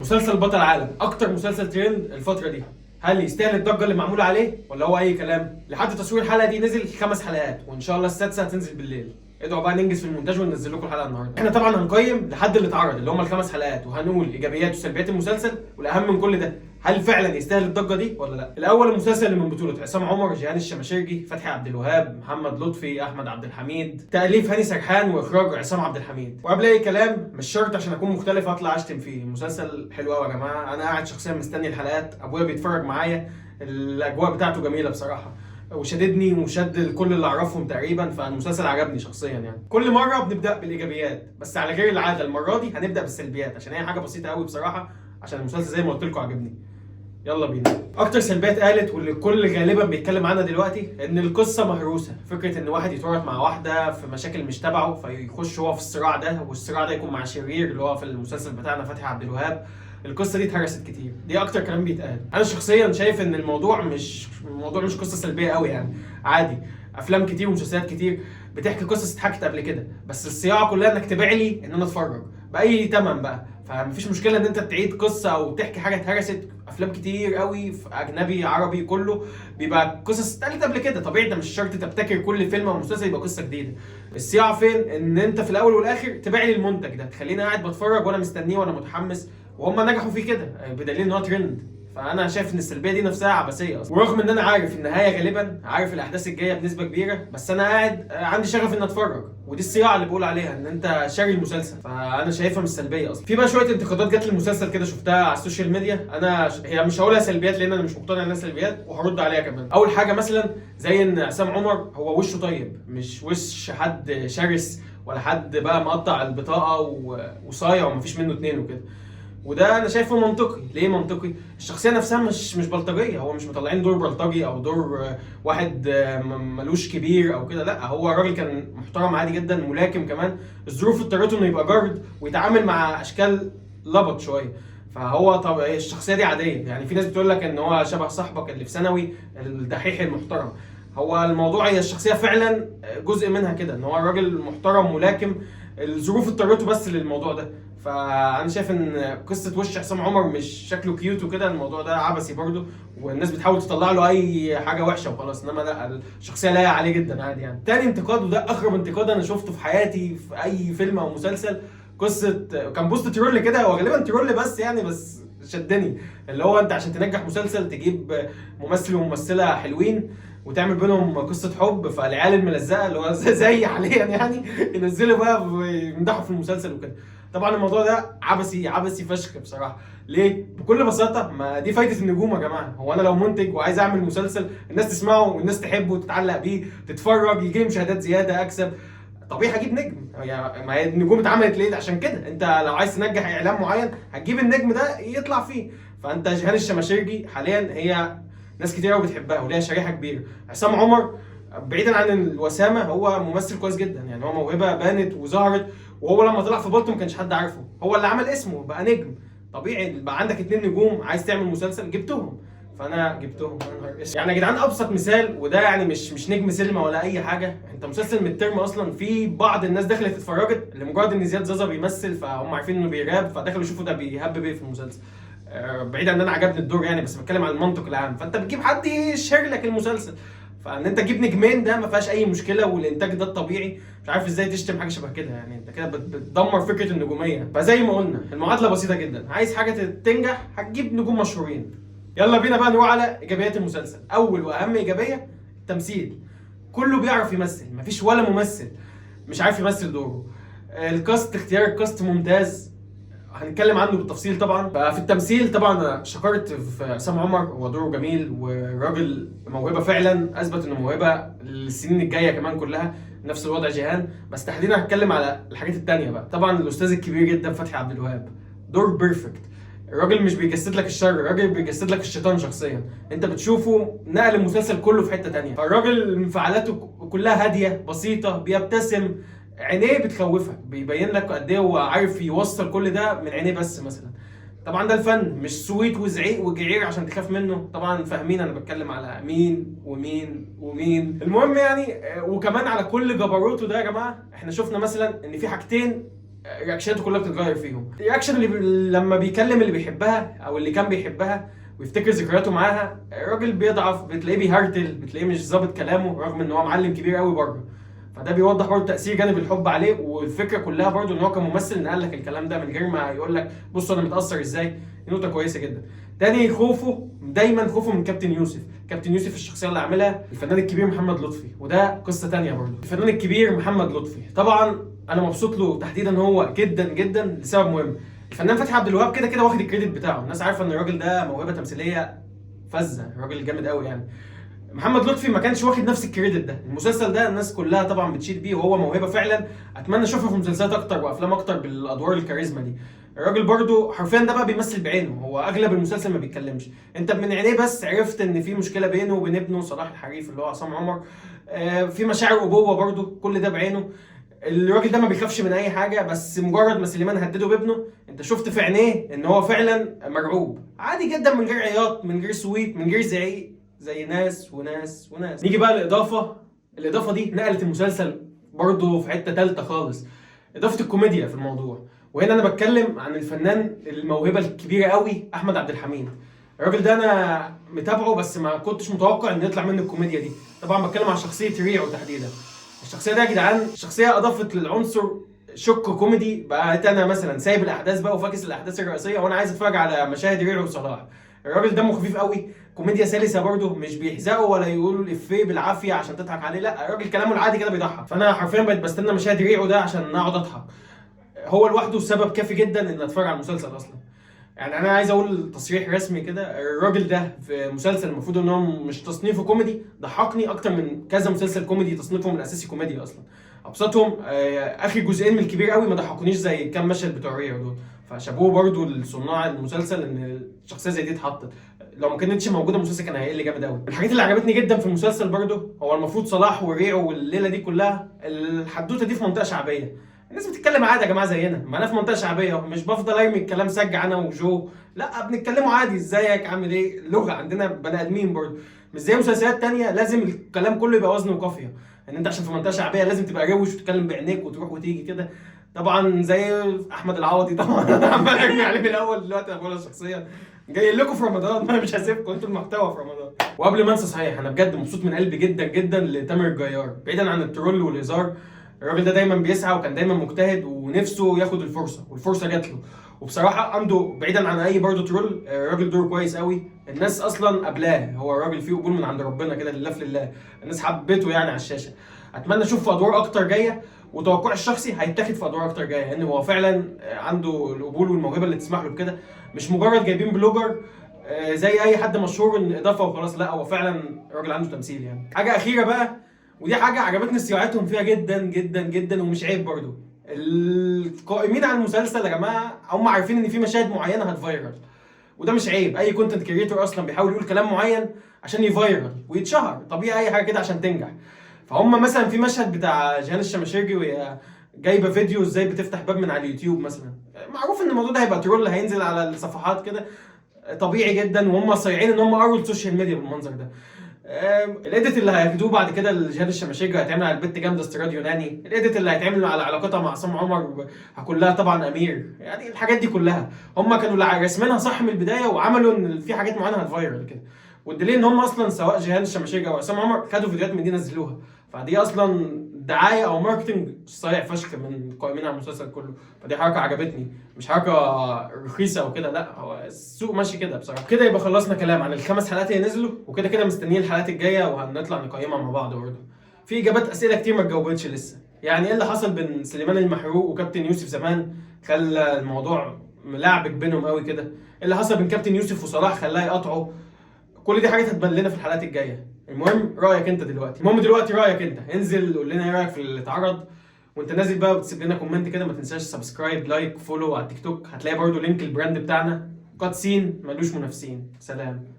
مسلسل بطل العالم اكتر مسلسل ترند الفتره دي، هل يستاهل الضجه اللي معموله عليه ولا هو اي كلام؟ لحد تصوير الحلقه دي نزل 5 حلقات، وان شاء الله السادسه هتنزل بالليل. ادعوا بقى ننجز في المونتاج وننزل لكم الحلقه النهارده. احنا طبعا هنقيم لحد اللي اتعرض اللي هم ال5 حلقات، وهنقول ايجابيات وسلبيات المسلسل، والاهم من كل ده هل فعلا يستاهل الضجه دي ولا لا. الاول المسلسل اللي من بطوله عصام عمر، جيهان الشماشرجي، فتحي عبد الوهاب، محمد لطفي، احمد عبد الحميد، تاليف هاني سرحان، واخراج عصام عبد الحميد. وقبل اي كلام، مش شرط عشان اكون مختلف اطلع اشتم فيه، المسلسل حلو قوي يا جماعه. انا قاعد شخصيا مستني الحلقات، ابويا بيتفرج معايا، الاجواء بتاعته جميله بصراحه، وشددني وشد كل اللي اعرفهم تقريبا، فالمسلسل عجبني شخصيا يعني. كل مره بنبدا بالايجابيات، بس على غير العاده المره دي هنبدا بالسلبيات عشان هي حاجه بسيطه قوي بصراحه، عشان المسلسل زي ما قلت لكم عجبني. يلا بينا. اكتر سلبيات قالت واللي الكل غالبا بيتكلم عنها دلوقتي ان القصه مهروسه، فكره ان واحد يتورط مع واحده في مشاكل مش تبعه فيخش هو في الصراع ده، والصراع ده يكون مع شرير اللي هو في المسلسل بتاعنا فتحي عبد الوهاب. القصه دي اتهرست كتير، دي اكتر كلام بيتقال. انا شخصيا شايف ان الموضوع مش قصه سلبيه قوي يعني، عادي. افلام كتير ومسلسلات كتير بتحكي قصص اتحكت قبل كده، بس الصياعه كلها انك تبيع لي ان انا اتفرج باي تمن بقى. فمفيش مشكله ان انت تعيد قصه او تحكي حاجه اتهرست. افلام كتير قوي في اجنبي عربي كله بيبقى قصص اتقالت قبل كده، طبيعي ده مش شرط تبتكر كل فيلم او مسلسل يبقى قصه جديده. الصياعه فين؟ ان انت في الاول والاخر تبيع لي المنتج ده، تخليني قاعد بتفرج وانا مستنيه وانا متحمس، وهم نجحوا فيه كده بدليل ان هو ترند. فانا شايف ان السلبيه دي نفسها عبثيه اصلا، ورغم ان انا عارف النهايه غالبا، عارف الاحداث الجايه بنسبه كبيره، بس انا قاعد عندي شغف ان اتفرج، ودي الصياعه اللي بقول عليها ان انت شاري المسلسل. فانا شايفها مش سلبيه اصلا. في بقى شويه انتقادات جت للمسلسل كده شفتها على السوشيال ميديا، هي مش هقولها سلبيات لان انا مش مقتنع انها سلبيات، وهرد عليها كمان. اول حاجه مثلا زي ان عصام عمر هو وشه طيب، مش وش حد شرس ولا حد بقى مقطع البطاقه وصايع ومفيش منه اتنين وكده. وده انا شايفه منطقي. ليه منطقي؟ الشخصيه نفسها مش بلطجيه، هو مش مطلعين دور بلطجي او دور واحد ملوش كبير او كده، لا هو راجل كان محترم عادي جدا، ملاكم كمان. الظروف اضطرته انه يبقى جارد ويتعامل مع اشكال لبط شويه، فهو طب الشخصيه دي عاديه يعني. في ناس بتقول لك ان هو شبه صاحبك اللي في ثانوي الدحيح المحترم. هو الموضوع هي الشخصيه فعلا جزء منها كده، ان هو راجل محترم ملاكم، الظروف اضطرته بس للموضوع ده. فانا شايف ان قصه وش عصام عمر مش شكله كيوت وكده، الموضوع ده عبثي برضه، والناس بتحاول تطلع له اي حاجه وحشه وخلاص، انما لا، الشخصيه لايقه عليه جدا عادي يعني. تاني انتقاد، وده اغرب انتقاد انا شفته في حياتي في اي فيلم او مسلسل، قصه كان بوست ترول كده، هو غالبا ترول بس يعني، بس شدني. اللي هو انت عشان تنجح مسلسل تجيب ممثل وممثله حلوين وتعمل بينهم قصه حب، فالعيال الملزقه اللي هو زي حاليا يعني ينزلوا بقى يمدحوا في المسلسل وكده. طبعا الموضوع ده عبثي فشخ بصراحه. ليه؟ بكل بساطه، ما دي فايده النجوم يا جماعه. هو انا لو منتج وعايز اعمل مسلسل الناس تسمعه والناس تحبه وتتعلق بيه تتفرج يجي لي مشاهدات زياده اكسب، طبيعي هجيب نجم. يعني ما هي النجوم اتعملت ليه؟ عشان كده. انت لو عايز تنجح اعلان معين هتجيب النجم ده يطلع فيه. فانت جيهان الشماشرجي حاليا هي ناس كتير قوي بتحبها وليها شريحه كبيره. عصام عمر بعيدا عن الوسامه هو ممثل كويس جدا يعني، هو موهبه بانت وظهرت، وهو لما طلع في بالطو ما كانش حد عارفه، هو اللي عمل اسمه بقى نجم. طبيعي بقى عندك 2 نجوم عايز تعمل مسلسل جبتهم، فانا جبتهم. يعني يا جدعان ابسط مثال، وده يعني مش نجم سينما ولا اي حاجه، انت مسلسل من الترم اصلا في بعض الناس دخلت اتفرجت لمجرد ان زياد زازا بيمثل، فهم عارفين انه بيراب فدخلوا يشوفوا ده بيهبب ايه في المسلسل. بعيدا ان انا عجبني الدور يعني، بس بتكلم عن المنطق العام. فانت بتجيب حد يشهر لك المسلسل، فان انت تجيب نجمين ده ما فيهاش اي مشكله، والانتاج ده الطبيعي. مش عارف ازاي تشتم حاجه شبه كده يعني، انت كده بتدمر فكره النجوميه. فزي ما قلنا المعادله بسيطه جدا، عايز حاجه تنجح هتجيب نجوم مشهورين. يلا بينا بقى نروح على ايجابيات المسلسل. اول واهم ايجابيه التمثيل، كله بيعرف يمثل، مفيش ولا ممثل مش عارف يمثل دوره. الكاست، اختيار الكاست ممتاز، هنتكلم عنه بالتفصيل طبعا. ففي التمثيل طبعا شكرت في عصام عمر، هو دوره جميل وراجل موهبه فعلا، اثبت انه موهبه للسنين الجايه كمان كلها. نفس الوضع جيهان، بس تحديدا هتكلم على الحاجات التانية بقى. طبعا الاستاذ الكبير جدا فتحي عبد الوهاب، دور بيرفكت. الراجل مش بيجسد لك الشر، الراجل بيجسد لك الشيطان شخصيا، انت بتشوفه نقل المسلسل كله في حته تانية. فالراجل انفعالاته كلها هاديه بسيطه، بيبتسم، عينيه بتخوفك، بيبين لك قد ايه هو عارف يوصل كل ده من عينيه بس مثلا. طبعا ده الفن، مش سويت وزعيق وجعير عشان تخاف منه. طبعا فاهمين انا بتكلم على مين ومين ومين. المهم يعني، وكمان على كل جبروته ده يا جماعه، احنا شفنا مثلا ان في حاجتين رياكشناته كلها بتتغير فيهم. الرياكشن لما بيكلم اللي بيحبها او اللي كان بيحبها ويفتكر ذكرياته معاها، الراجل بيضعف، بتلاقيه بيهرتل، بتلاقيه مش ظابط كلامه رغم ان هو معلم كبير قوي بره. فده بيوضح برضه تاثير جانب الحب عليه، والفكره كلها برضه ان هو كممثل نقل لك الكلام ده من غير ما يقول لك بص انا متاثر ازاي. دي نقطه كويسه جدا. تاني خوفه، دايما خوفه من كابتن يوسف. كابتن يوسف الشخصيه اللي عاملها الفنان الكبير محمد لطفي، وده قصه تانية برضه. الفنان الكبير محمد لطفي طبعا انا مبسوط له تحديدا هو جدا جدا لسبب مهم. الفنان فتحي عبد الوهاب كده كده واخد الكريدت بتاعه، الناس عارفه ان الراجل ده موهبه تمثيليه فذه، راجل جامد قوي يعني. محمد لطفي ما كانش واخد نفس الكريدت ده. المسلسل ده الناس كلها طبعا بتشيد بيه، وهو موهبه فعلا. اتمنى اشوفه في مسلسلات اكتر وافلام اكتر بالادوار الكاريزما دي. الراجل برضو حرفيا ده بقى بيمثل بعينه، هو اغلب المسلسل ما بيتكلمش، انت من عينيه بس عرفت ان في مشكله بينه وبين ابنه صلاح الحريف اللي هو عصام عمر. في مشاعر ابوه برضو، كل ده بعينه. الراجل ده ما بيخافش من اي حاجه، بس مجرد ما سليمان هدده بابنه انت شفت في عينيه ان هو فعلا مرعوب، عادي جدا، من غير عياط، من غير سويت، من غير زعيق، زي ناس وناس وناس. نيجي بقى الاضافه دي نقلت المسلسل برضه في حته ثالثه خالص، اضافه الكوميديا في الموضوع. وهنا انا بتكلم عن الفنان الموهبه الكبيره قوي احمد عبد الحميد. الراجل ده انا متابعه بس ما كنتش متوقع ان يطلع منه الكوميديا دي. طبعا بتكلم عن شخصيه ريعو تحديدا. الشخصيه دي يا جدعان شخصيه اضافت للعنصر شق كوميدي. بقى انا مثلا سايب الاحداث بقى وفاكس الاحداث الرئيسيه وانا عايز اتفرج على مشاهد ريعو وصلاح. الراجل دمه خفيف قوي، كوميديا سلسه برضه، مش بيحزقوا ولا يقولوا الافيه بالعافيه عشان تضحك عليه، لا الراجل كلامه العادي كده بيضحك. فانا حرفيا بقيت بستنى مشاهد ريعو ده عشان اقعد اضحك. هو لوحده سبب كافي جدا ان اتفرج على المسلسل اصلا. يعني انا عايز اقول تصريح رسمي كده، الراجل ده في مسلسل المفروض ان هو مش تصنيفه كوميدي ضحكني اكتر من كذا مسلسل كوميدي تصنيفهم الاساسي كوميديا اصلا. ابسطهم اخر جزئين من الكبير قوي ما ضحكونيش زي كام مشهد بتوع ريا دول. فشابوه برضو لصناع المسلسل ان الشخصيه زي دي اتحطت، لو ما كانتش موجوده المسلسل كان هيقل جامد قوي. الحاجات اللي عجبتني جدا في المسلسل برضو هو المفروض صلاح وريعو والليله دي كلها، الحدوته دي في منطقه شعبيه، الناس بتتكلم عادي يا جماعه زينا، ما انا في منطقه شعبيه مش بفضل ارمي الكلام سجع انا وجو، لا بنتكلموا عادي، ازيك عامل ايه، لغه عندنا بني ادمين برضه، مش زي مسلسلات تانية لازم الكلام كله يبقى وزن وقافيه، ان انت عشان في منطقه شعبيه لازم تبقى روش وتتكلم بعينيك وتروح وتيجي كده. طبعا زي احمد العوضي طبعا انا عمال ارمي عليه من الاول، دلوقتي انا بقولها شخصيا جاي لكم في رمضان، انا مش هسيبكم انتوا المحتوى في رمضان. وقبل ما انسى صحيح، انا بجد مبسوط من قلبي جدا جدا لتامر الجيار، بعيدا عن الترول والهزار، الراجل ده دايما بيسعى وكان دايما مجتهد ونفسه ياخد الفرصه والفرصه جات له. وبصراحه عنده بعيدا عن اي برضه ترول، الراجل دوره كويس قوي، الناس اصلا قبلاه، هو الراجل فيه قبول من عند ربنا كده لله في لله، الناس حبته يعني على الشاشه. اتمنى اشوف في ادوار اكتر جايه، وتوقعي الشخصي هيتاخد في ادوار اكتر جايه، لان هو فعلا عنده القبول والموهبه اللي تسمح له بكده، مش مجرد جايبين بلوجر زي اي حد مشهور ان اضافه وخلاص، لا هو فعلا راجل عنده تمثيل يعني. حاجه اخيره بقى، ودي حاجه عجبتني صياعتهم فيها جدا جدا جدا ومش عيب برضو، القائمين على المسلسل يا جماعه هم عارفين ان في مشاهد معينه هتفايرل، وده مش عيب، اي كونتنت كريتور اصلا بيحاول يقول كلام معين عشان يفايرل ويتشهر، طبيعي اي حاجه كده عشان تنجح. فهم مثلا في مشهد بتاع جيهان الشماشرجي وهي جايبه فيديو ازاي بتفتح باب من على اليوتيوب مثلا، معروف ان الموضوع ده هيبقى ترول هينزل على الصفحات كده طبيعي جدا، وهم صايعين ان هم قروا السوشيال ميديا بالمنظر ده. الايديت اللي هياخدوه بعد كده لجهاد الشماشيجي هيتعمل على البت جامده استيراد يوناني، الايديت اللي هيتعمل على علاقتها مع عصام عمر كلها طبعا امير، يعني الحاجات دي كلها هم كانوا راسمينها صح من البدايه، وعملوا ان في حاجات معينه هتفايرل كده، والدليل ان هم اصلا سواء جهاد الشماشيجي او عصام عمر خدوا فيديوهات من دي نزلوها، فدي اصلا دعايه او ماركتنج صايع فشخ من قائمين على المسلسل كله، فدي حركه عجبتني، مش حركه رخيصه وكده، لا هو السوق ماشي كده بصراحه. كده يبقى خلصنا كلام عن الخمس حلقات اللي نزلوا، وكده كده مستنيين الحلقات الجايه وهنطلع نقيمها مع بعض برضه. في اجابات اسئله كتير ما اتجاوبتش لسه، يعني ايه اللي حصل بين سليمان المحروق وكابتن يوسف زمان خلى الموضوع ملعبك بينهم قوي كده، ايه اللي حصل بين كابتن يوسف وصلاح خلاه يقطعوا، كل دي حاجات هتبان لنا في الحلقات الجايه. المهم رايك انت دلوقتي، رايك انت، انزل قول لنا ايه رايك في اللي اتعرض، وانت نازل بقى بتسيب لنا كومنت كده، ما تنساش سبسكرايب لايك فولو على التيك توك، هتلاقي برضو لينك البراند بتاعنا، قد سين ملوش منافسين. سلام.